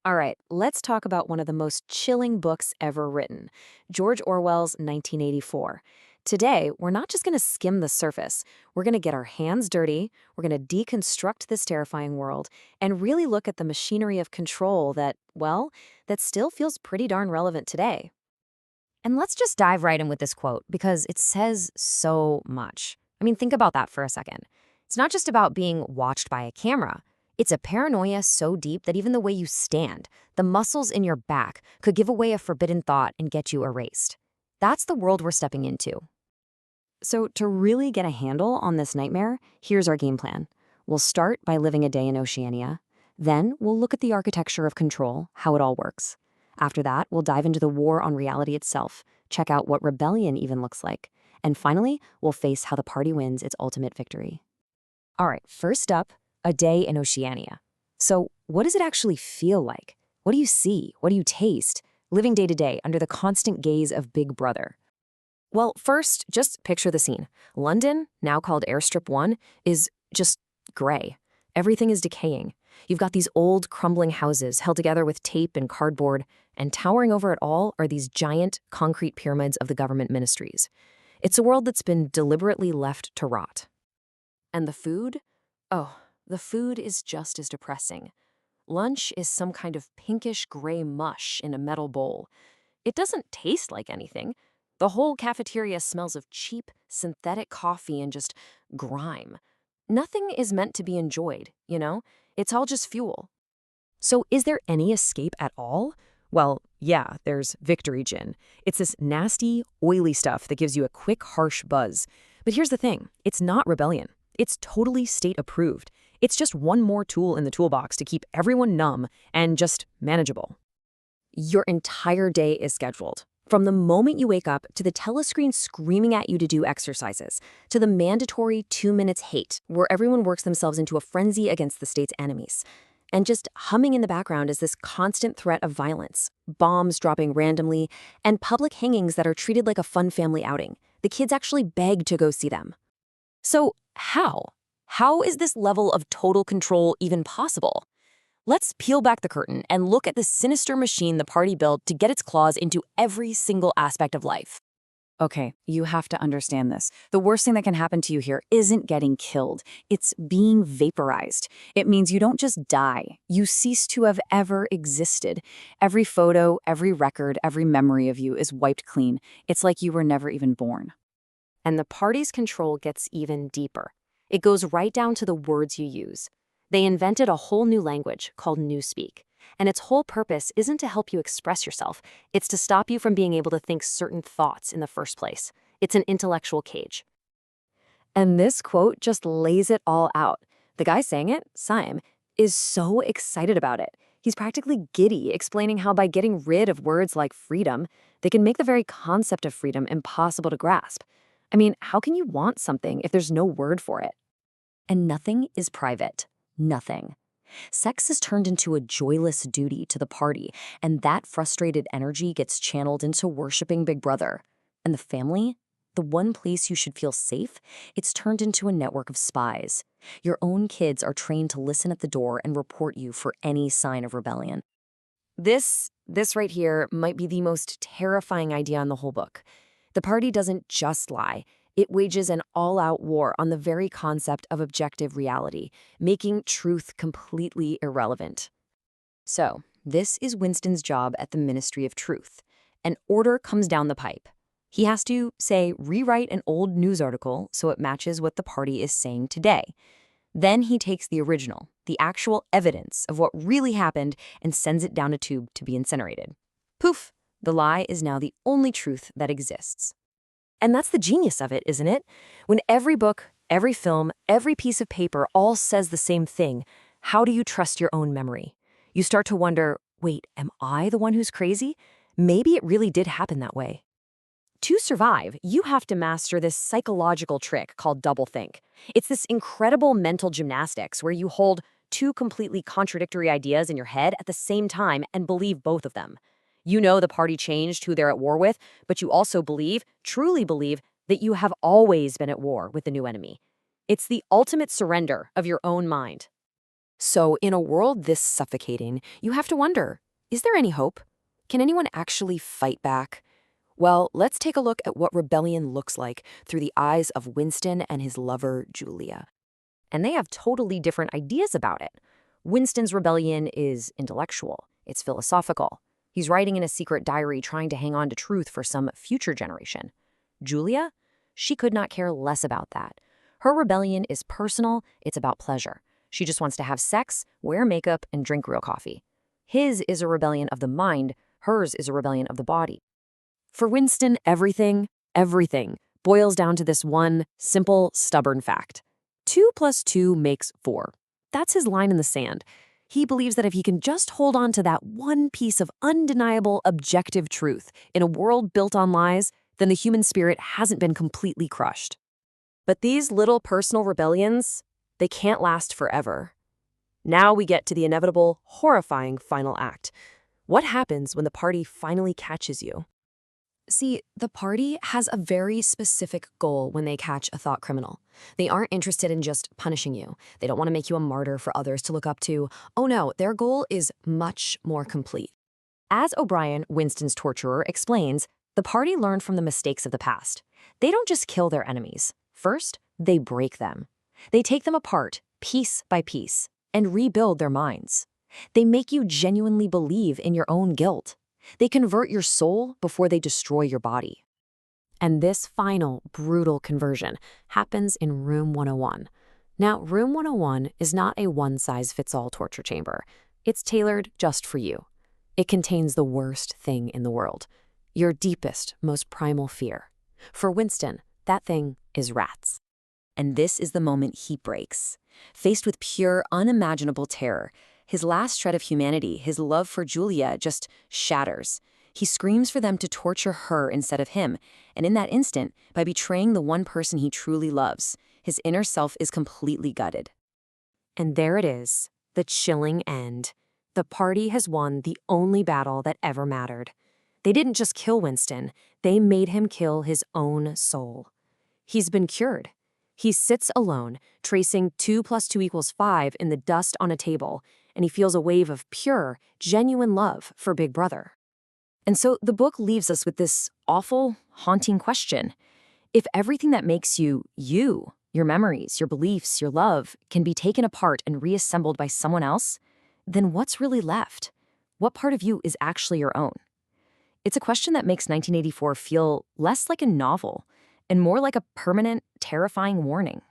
All right, let's talk about one of the most chilling books ever written, George Orwell's 1984. Today, we're not just going to skim the surface. We're going to get our hands dirty, we're going to deconstruct this terrifying world, and really look at the machinery of control that, well, that still feels pretty darn relevant today. And let's just dive right in with this quote because it says so much. I mean, think about that for a second. It's not just about being watched by a camera. It's a paranoia so deep that even the way you stand, the muscles in your back, could give away a forbidden thought and get you erased. That's the world we're stepping into. So, to really get a handle on this nightmare, here's our game plan. We'll start by living a day in Oceania. Then, we'll look at the architecture of control, how it all works. After that, we'll dive into the war on reality itself, check out what rebellion even looks like. And finally, we'll face how the party wins its ultimate victory. All right, first up, a day in Oceania. So, what does it actually feel like? What do you see? What do you taste? Living day to day under the constant gaze of Big Brother. Well, first, just picture the scene. London, now called Airstrip 1, is just gray. Everything is decaying. You've got these old, crumbling houses held together with tape and cardboard, and towering over it all are these giant concrete pyramids of the government ministries. It's a world that's been deliberately left to rot. And the food? Oh, the food is just as depressing. Lunch is some kind of pinkish gray mush in a metal bowl. It doesn't taste like anything. The whole cafeteria smells of cheap, synthetic coffee and just grime. Nothing is meant to be enjoyed, you know? It's all just fuel. So is there any escape at all? Well, yeah, there's Victory Gin. It's this nasty, oily stuff that gives you a quick, harsh buzz. But here's the thing, it's not rebellion. It's totally state-approved. It's just one more tool in the toolbox to keep everyone numb and just manageable. Your entire day is scheduled. From the moment you wake up to the telescreen screaming at you to do exercises, to the mandatory 2 minutes hate, where everyone works themselves into a frenzy against the state's enemies. And just humming in the background is this constant threat of violence, bombs dropping randomly, and public hangings that are treated like a fun family outing. The kids actually beg to go see them. So how? How is this level of total control even possible? Let's peel back the curtain and look at the sinister machine the party built to get its claws into every single aspect of life. Okay, you have to understand this. The worst thing that can happen to you here isn't getting killed. It's being vaporized. It means you don't just die. You cease to have ever existed. Every photo, every record, every memory of you is wiped clean. It's like you were never even born. And the party's control gets even deeper. It goes right down to the words you use. They invented a whole new language called Newspeak, and its whole purpose isn't to help you express yourself. It's to stop you from being able to think certain thoughts in the first place. It's an intellectual cage. And this quote just lays it all out. The guy saying it, Syme, is so excited about it. He's practically giddy, explaining how by getting rid of words like freedom, they can make the very concept of freedom impossible to grasp. I mean, how can you want something if there's no word for it? And nothing is private. Nothing. Sex is turned into a joyless duty to the party, and that frustrated energy gets channeled into worshiping Big Brother. And the family? The one place you should feel safe? It's turned into a network of spies. Your own kids are trained to listen at the door and report you for any sign of rebellion. This right here might be the most terrifying idea in the whole book. The party doesn't just lie. It wages an all-out war on the very concept of objective reality, making truth completely irrelevant. So, this is Winston's job at the Ministry of Truth. An order comes down the pipe. He has to, say, rewrite an old news article so it matches what the party is saying today. Then he takes the original, the actual evidence of what really happened, and sends it down a tube to be incinerated. Poof! The lie is now the only truth that exists. And that's the genius of it, isn't it? When every book, every film, every piece of paper all says the same thing, how do you trust your own memory? You start to wonder, wait, am I the one who's crazy? Maybe it really did happen that way. To survive, you have to master this psychological trick called doublethink. It's this incredible mental gymnastics where you hold two completely contradictory ideas in your head at the same time and believe both of them. You know the party changed who they're at war with, but you also believe, truly believe, that you have always been at war with the new enemy. It's the ultimate surrender of your own mind. So, in a world this suffocating, you have to wonder, is there any hope? Can anyone actually fight back? Well, let's take a look at what rebellion looks like through the eyes of Winston and his lover, Julia. And they have totally different ideas about it. Winston's rebellion is intellectual, it's philosophical. He's writing in a secret diary trying to hang on to truth for some future generation. Julia? She could not care less about that. Her rebellion is personal, it's about pleasure. She just wants to have sex, wear makeup, and drink real coffee. His is a rebellion of the mind, hers is a rebellion of the body. For Winston, everything boils down to this one simple, stubborn fact. 2 + 2 makes 4. That's his line in the sand. He believes that if he can just hold on to that one piece of undeniable, objective truth in a world built on lies, then the human spirit hasn't been completely crushed. But these little personal rebellions, they can't last forever. Now we get to the inevitable, horrifying final act. What happens when the party finally catches you? See, the party has a very specific goal when they catch a thought criminal. They aren't interested in just punishing you. They don't want to make you a martyr for others to look up to. Oh no, their goal is much more complete. As O'Brien, Winston's torturer, explains, the party learned from the mistakes of the past. They don't just kill their enemies. First, they break them. They take them apart, piece by piece, and rebuild their minds. They make you genuinely believe in your own guilt. They convert your soul before they destroy your body. And this final, brutal conversion happens in Room 101. Now, Room 101 is not a one-size-fits-all torture chamber. It's tailored just for you. It contains the worst thing in the world, your deepest, most primal fear. For Winston, that thing is rats. And this is the moment he breaks. Faced with pure, unimaginable terror, his last shred of humanity, his love for Julia, just shatters. He screams for them to torture her instead of him, and in that instant, by betraying the one person he truly loves, his inner self is completely gutted. And there it is, the chilling end. The party has won the only battle that ever mattered. They didn't just kill Winston, they made him kill his own soul. He's been cured. He sits alone, tracing 2 + 2 = 5 in the dust on a table, and he feels a wave of pure, genuine love for Big Brother. And so the book leaves us with this awful, haunting question. If everything that makes you, your memories, your beliefs, your love, can be taken apart and reassembled by someone else, then what's really left? What part of you is actually your own? It's a question that makes 1984 feel less like a novel and more like a permanent, terrifying warning.